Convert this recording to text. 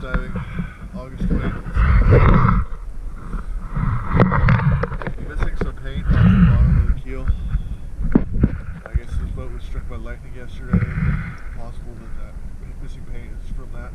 diving, August 20th. Missing some paint off the bottom of the keel. I guess this boat was struck by lightning yesterday. Possible that that missing paint is from that.